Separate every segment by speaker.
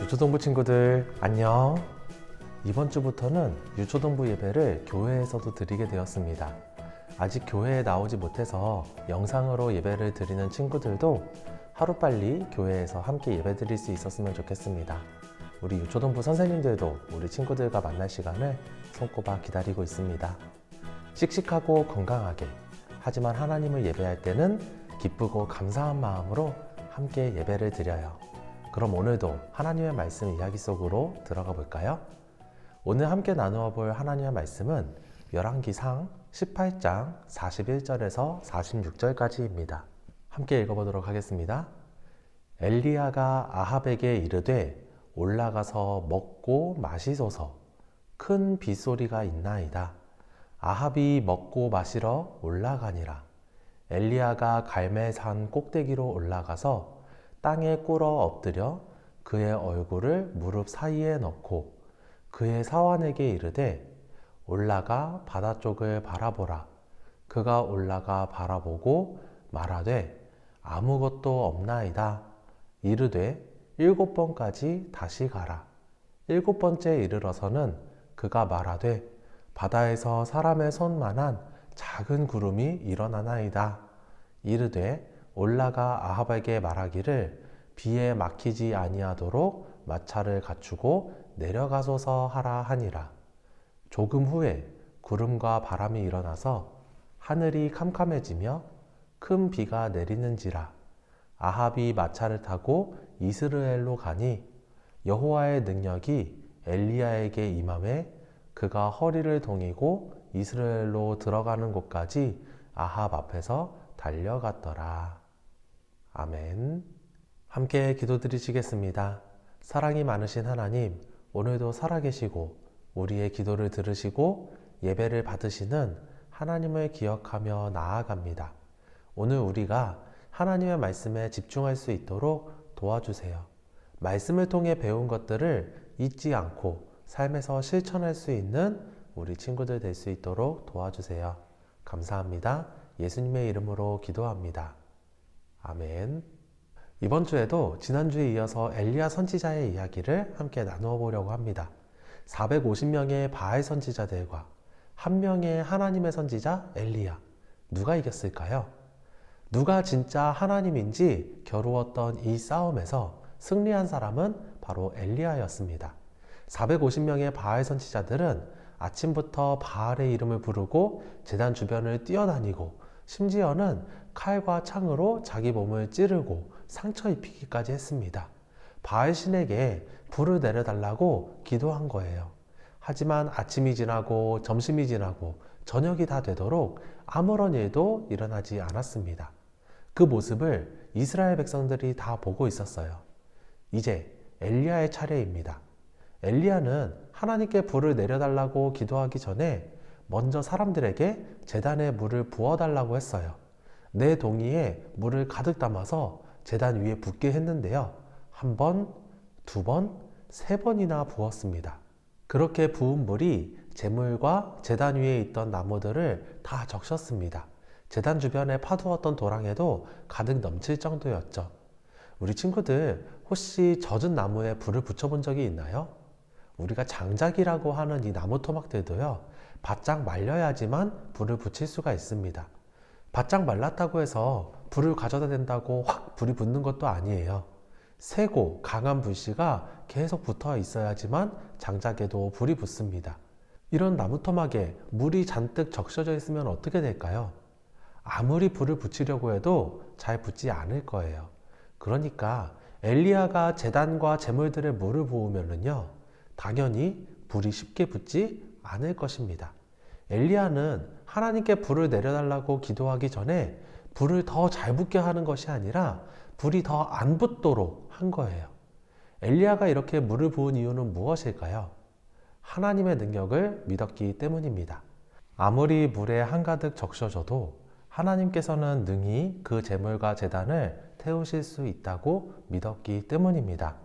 Speaker 1: 유초동부 친구들 안녕. 이번 주부터는 유초동부 예배를 교회에서도 드리게 되었습니다. 아직 교회에 나오지 못해서 영상으로 예배를 드리는 친구들도 하루빨리 교회에서 함께 예배 드릴 수 있었으면 좋겠습니다. 우리 유초동부 선생님들도 우리 친구들과 만날 시간을 손꼽아 기다리고 있습니다. 씩씩하고 건강하게, 하지만 하나님을 예배할 때는 기쁘고 감사한 마음으로 함께 예배를 드려요. 그럼 오늘도 하나님의 말씀 이야기 속으로 들어가 볼까요? 오늘 함께 나누어 볼 하나님의 말씀은 열왕기상 18장 41절에서 46절까지입니다. 함께 읽어보도록 하겠습니다. 엘리야가 아합에게 이르되 올라가서 먹고 마시소서. 큰 빗소리가 있나이다. 아합이 먹고 마시러 올라가니라. 엘리야가 갈멜산 꼭대기로 올라가서 땅에 꿇어 엎드려 그의 얼굴을 무릎 사이에 넣고 그의 사환에게 이르되 올라가 바다 쪽을 바라보라. 그가 올라가 바라보고 말하되 아무것도 없나이다. 이르되 7번까지 다시 가라. 7번째 이르러서는 그가 말하되 바다에서 사람의 손만한 작은 구름이 일어나나이다. 이르되 올라가 아합에게 말하기를 비에 막히지 아니하도록 마차를 갖추고 내려가소서 하라 하니라. 조금 후에 구름과 바람이 일어나서 하늘이 캄캄해지며 큰 비가 내리는지라. 아합이 마차를 타고 이스라엘로 가니 여호와의 능력이 엘리야에게 임하매 그가 허리를 동이고 이스라엘로 들어가는 곳까지 아합 앞에서 달려갔더라. 아멘. 함께 기도드리시겠습니다. 사랑이 많으신 하나님, 오늘도 살아계시고 우리의 기도를 들으시고 예배를 받으시는 하나님을 기억하며 나아갑니다. 오늘 우리가 하나님의 말씀에 집중할 수 있도록 도와주세요. 말씀을 통해 배운 것들을 잊지 않고 삶에서 실천할 수 있는 우리 친구들 될 수 있도록 도와주세요. 감사합니다. 예수님의 이름으로 기도합니다. 아멘. 이번 주에도 지난주에 이어서 엘리야 선지자의 이야기를 함께 나누어 보려고 합니다. 450명의 바알 선지자들과 1명의 하나님의 선지자 엘리야. 누가 이겼을까요? 누가 진짜 하나님인지 겨루었던 이 싸움에서 승리한 사람은 바로 엘리야였습니다. 450명의 바알 선지자들은 아침부터 바알의 이름을 부르고 제단 주변을 뛰어다니고 심지어는 칼과 창으로 자기 몸을 찌르고 상처 입히기까지 했습니다. 바알 신에게 불을 내려달라고 기도한 거예요. 하지만 아침이 지나고 점심이 지나고 저녁이 다 되도록 아무런 일도 일어나지 않았습니다. 그 모습을 이스라엘 백성들이 다 보고 있었어요. 이제 엘리야의 차례입니다. 엘리야는 하나님께 불을 내려달라고 기도하기 전에 먼저 사람들에게 제단에 물을 부어달라고 했어요. 네 동이에 물을 가득 담아서 제단 위에 붓게 했는데요. 1번, 2번, 3번이나 부었습니다. 그렇게 부은 물이 제물과 제단 위에 있던 나무들을 다 적셨습니다. 제단 주변에 파두었던 도랑에도 가득 넘칠 정도였죠. 우리 친구들 혹시 젖은 나무에 불을 붙여본 적이 있나요? 우리가 장작이라고 하는 이 나무 토막들도요, 바짝 말려야지만 불을 붙일 수가 있습니다. 바짝 말랐다고 해서 불을 가져다 댄다고 확 불이 붙는 것도 아니에요. 세고 강한 불씨가 계속 붙어 있어야지만 장작에도 불이 붙습니다. 이런 나무 토막에 물이 잔뜩 적셔져 있으면 어떻게 될까요? 아무리 불을 붙이려고 해도 잘 붙지 않을 거예요. 그러니까 엘리야가 제단과 제물들의 물을 부으면요, 당연히 불이 쉽게 붙지 않을 것입니다. 엘리야는 하나님께 불을 내려달라고 기도하기 전에 불을 더 잘 붙게 하는 것이 아니라 불이 더 안 붙도록 한 거예요. 엘리야가 이렇게 물을 부은 이유는 무엇일까요? 하나님의 능력을 믿었기 때문입니다. 아무리 물에 한가득 적셔져도 하나님께서는 능히 그 제물과 제단을 태우실 수 있다고 믿었기 때문입니다.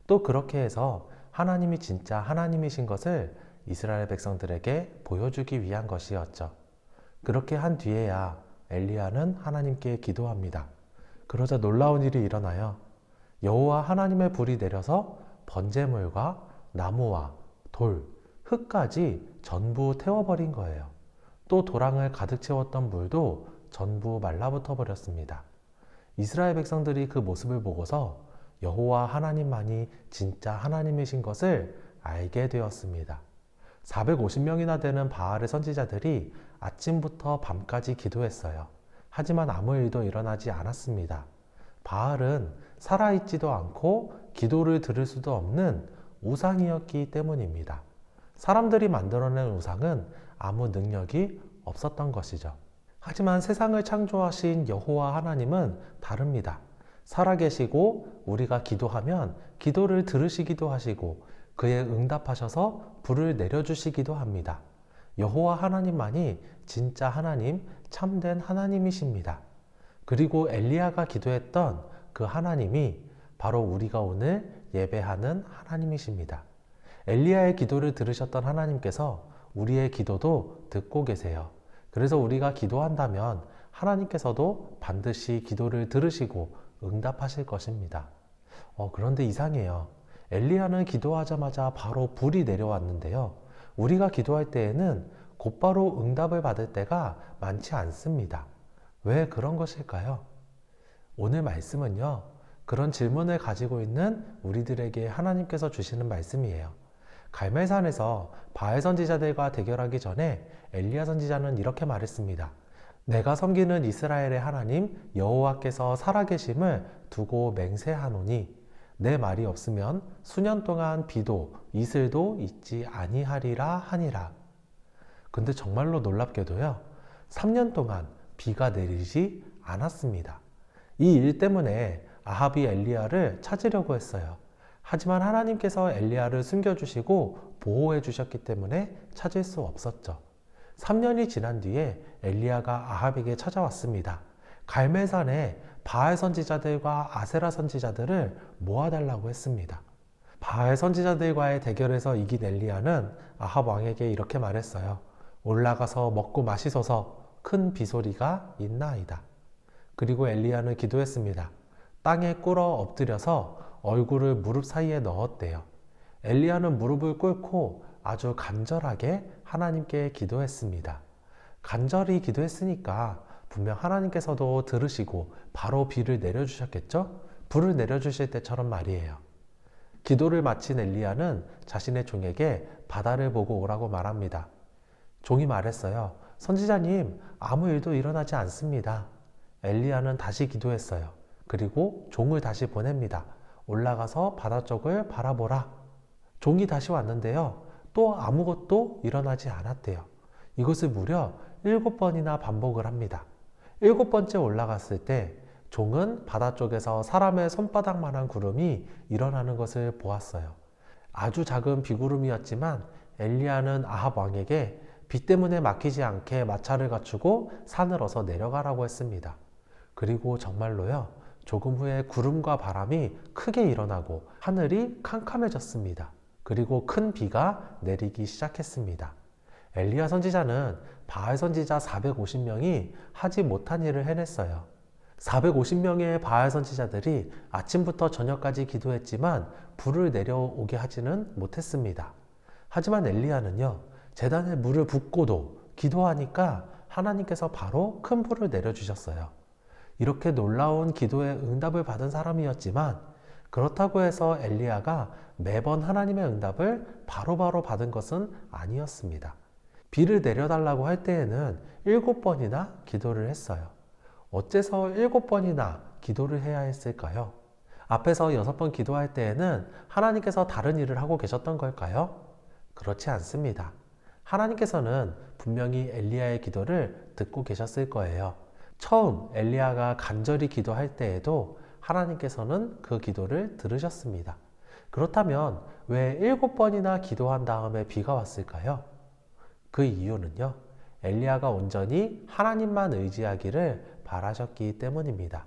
Speaker 1: 또 그렇게 해서 하나님이 진짜 하나님이신 것을 이스라엘 백성들에게 보여주기 위한 것이었죠. 그렇게 한 뒤에야 엘리야는 하나님께 기도합니다. 그러자 놀라운 일이 일어나요. 여호와 하나님의 불이 내려서 번제물과 나무와 돌, 흙까지 전부 태워버린 거예요. 또 도랑을 가득 채웠던 물도 전부 말라붙어 버렸습니다. 이스라엘 백성들이 그 모습을 보고서 여호와 하나님만이 진짜 하나님이신 것을 알게 되었습니다. 450명이나 되는 바알의 선지자들이 아침부터 밤까지 기도했어요. 하지만 아무 일도 일어나지 않았습니다. 바알은 살아있지도 않고 기도를 들을 수도 없는 우상이었기 때문입니다. 사람들이 만들어낸 우상은 아무 능력이 없었던 것이죠. 하지만 세상을 창조하신 여호와 하나님은 다릅니다. 살아계시고 우리가 기도하면 기도를 들으시기도 하시고 그에 응답하셔서 불을 내려주시기도 합니다. 여호와 하나님만이 진짜 하나님, 참된 하나님이십니다. 그리고 엘리야가 기도했던 그 하나님이 바로 우리가 오늘 예배하는 하나님이십니다. 엘리야의 기도를 들으셨던 하나님께서 우리의 기도도 듣고 계세요. 그래서 우리가 기도한다면 하나님께서도 반드시 기도를 들으시고 응답하실 것입니다. 그런데 이상해요. 엘리야는 기도하자마자 바로 불이 내려왔는데요. 우리가 기도할 때에는 곧바로 응답을 받을 때가 많지 않습니다. 왜 그런 것일까요? 오늘 말씀은요, 그런 질문을 가지고 있는 우리들에게 하나님께서 주시는 말씀이에요. 갈멜산에서 바알 선지자들과 대결하기 전에 엘리야 선지자는 이렇게 말했습니다. 내가 섬기는 이스라엘의 하나님 여호와께서 살아계심을 두고 맹세하노니 내 말이 없으면 수년 동안 비도 이슬도 있지 아니하리라 하니라. 근데 정말로 놀랍게도요, 3년 동안 비가 내리지 않았습니다. 이 일 때문에 아합이 엘리야를 찾으려고 했어요. 하지만 하나님께서 엘리야를 숨겨주시고 보호해 주셨기 때문에 찾을 수 없었죠. 3년이 지난 뒤에 엘리야가 아합에게 찾아왔습니다. 갈멜산에 바알 선지자들과 아세라 선지자들을 모아달라고 했습니다. 바알 선지자들과의 대결에서 이긴 엘리야는 아합 왕에게 이렇게 말했어요. 올라가서 먹고 마시소서, 큰 비소리가 있나이다. 그리고 엘리야는 기도했습니다. 땅에 꿇어 엎드려서 얼굴을 무릎 사이에 넣었대요. 엘리야는 무릎을 꿇고 아주 간절하게 하나님께 기도했습니다. 간절히 기도했으니까 분명 하나님께서도 들으시고 바로 비를 내려주셨겠죠? 불을 내려주실 때처럼 말이에요. 기도를 마친 엘리야는 자신의 종에게 바다를 보고 오라고 말합니다. 종이 말했어요. 선지자님, 아무 일도 일어나지 않습니다. 엘리야는 다시 기도했어요. 그리고 종을 다시 보냅니다. 올라가서 바다 쪽을 바라보라. 종이 다시 왔는데요. 또 아무것도 일어나지 않았대요. 이것을 무려 7번이나 반복을 합니다. 7번째 올라갔을 때 종은 바다 쪽에서 사람의 손바닥만한 구름이 일어나는 것을 보았어요. 아주 작은 비구름이었지만 엘리야는 아합 왕에게 비 때문에 막히지 않게 마차를 갖추고 산을 어서 내려가라고 했습니다. 그리고 정말로요, 조금 후에 구름과 바람이 크게 일어나고 하늘이 캄캄해졌습니다. 그리고 큰 비가 내리기 시작했습니다. 엘리야 선지자는 바알 선지자 450명이 하지 못한 일을 해냈어요. 450명의 바알 선지자들이 아침부터 저녁까지 기도했지만 불을 내려오게 하지는 못했습니다. 하지만 엘리야는요, 제단에 물을 붓고도 기도하니까 하나님께서 바로 큰 불을 내려주셨어요. 이렇게 놀라운 기도의 응답을 받은 사람이었지만 그렇다고 해서 엘리야가 매번 하나님의 응답을 바로바로 받은 것은 아니었습니다. 비를 내려달라고 할 때에는 7번이나 기도를 했어요. 어째서 7번이나 기도를 해야 했을까요? 앞에서 6번 기도할 때에는 하나님께서 다른 일을 하고 계셨던 걸까요? 그렇지 않습니다. 하나님께서는 분명히 엘리야의 기도를 듣고 계셨을 거예요. 처음 엘리야가 간절히 기도할 때에도 하나님께서는 그 기도를 들으셨습니다. 그렇다면 왜 7번이나 기도한 다음에 비가 왔을까요? 그 이유는요, 엘리야가 온전히 하나님만 의지하기를 바라셨기 때문입니다.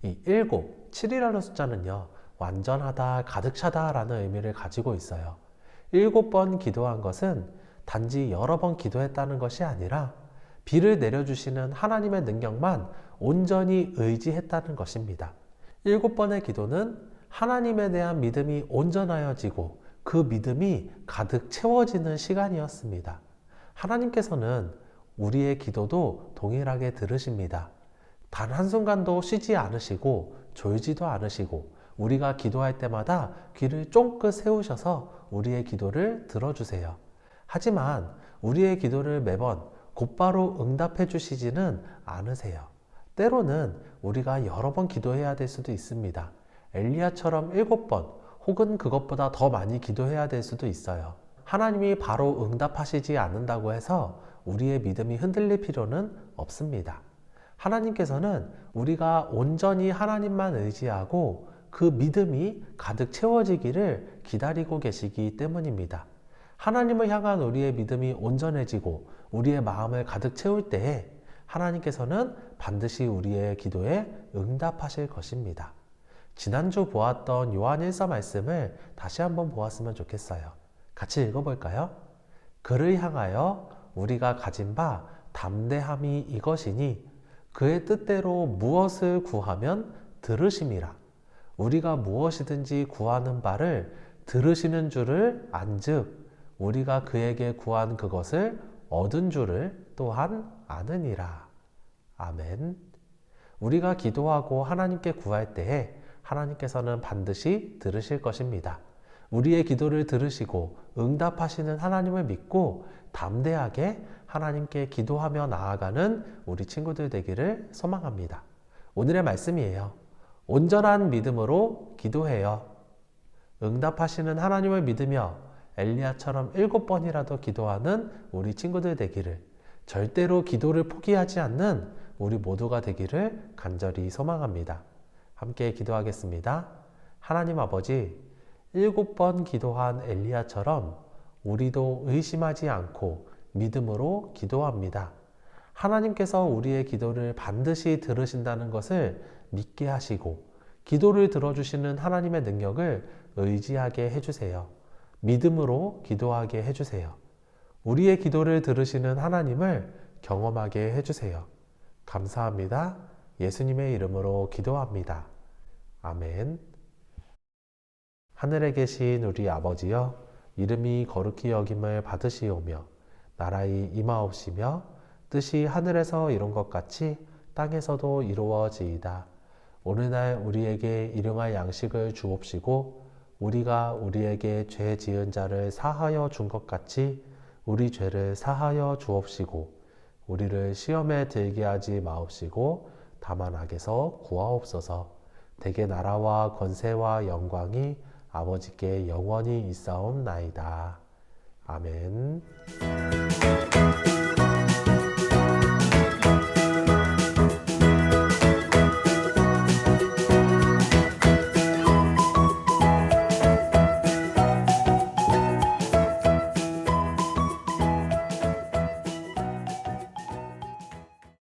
Speaker 1: 이 7, 7이라는 숫자는요, 완전하다, 가득 차다 라는 의미를 가지고 있어요. 7번 기도한 것은 단지 여러 번 기도했다는 것이 아니라 비를 내려주시는 하나님의 능력만 온전히 의지했다는 것입니다. 7번의 기도는 하나님에 대한 믿음이 온전하여지고 그 믿음이 가득 채워지는 시간이었습니다. 하나님께서는 우리의 기도도 동일하게 들으십니다. 단 한순간도 쉬지 않으시고 졸지도 않으시고 우리가 기도할 때마다 귀를 쫑긋 세우셔서 우리의 기도를 들어주세요. 하지만 우리의 기도를 매번 곧바로 응답해 주시지는 않으세요. 때로는 우리가 여러 번 기도해야 될 수도 있습니다. 엘리야처럼 7번 혹은 그것보다 더 많이 기도해야 될 수도 있어요. 하나님이 바로 응답하시지 않는다고 해서 우리의 믿음이 흔들릴 필요는 없습니다. 하나님께서는 우리가 온전히 하나님만 의지하고 그 믿음이 가득 채워지기를 기다리고 계시기 때문입니다. 하나님을 향한 우리의 믿음이 온전해지고 우리의 마음을 가득 채울 때에 하나님께서는 반드시 우리의 기도에 응답하실 것입니다. 지난주 보았던 요한 1서 말씀을 다시 한번 보았으면 좋겠어요. 같이 읽어볼까요? 그를 향하여 우리가 가진 바 담대함이 이것이니 그의 뜻대로 무엇을 구하면 들으심이라. 우리가 무엇이든지 구하는 바를 들으시는 줄을 안즉 우리가 그에게 구한 그것을 얻은 줄을 또한 아느니라. 아멘. 우리가 기도하고 하나님께 구할 때에 하나님께서는 반드시 들으실 것입니다. 우리의 기도를 들으시고 응답하시는 하나님을 믿고 담대하게 하나님께 기도하며 나아가는 우리 친구들 되기를 소망합니다. 오늘의 말씀이에요. 온전한 믿음으로 기도해요. 응답하시는 하나님을 믿으며 엘리야처럼 7번이라도 기도하는 우리 친구들 되기를, 절대로 기도를 포기하지 않는 우리 모두가 되기를 간절히 소망합니다. 함께 기도하겠습니다. 하나님 아버지, 7번 기도한 엘리야처럼 우리도 의심하지 않고 믿음으로 기도합니다. 하나님께서 우리의 기도를 반드시 들으신다는 것을 믿게 하시고 기도를 들어주시는 하나님의 능력을 의지하게 해주세요. 믿음으로 기도하게 해주세요. 우리의 기도를 들으시는 하나님을 경험하게 해주세요. 감사합니다. 예수님의 이름으로 기도합니다. 아멘. 하늘에 계신 우리 아버지여, 이름이 거룩히 여김을 받으시오며 나라의 임하옵시며 뜻이 하늘에서 이룬 것 같이 땅에서도 이루어지이다. 오늘날 우리에게 일용할 양식을 주옵시고 우리가 우리에게 죄 지은 자를 사하여 준 것 같이 우리 죄를 사하여 주옵시고 우리를 시험에 들게 하지 마옵시고 다만 악에서 구하옵소서. 대개 나라와 권세와 영광이 아버지께 영원히 있사옵나이다. 아멘.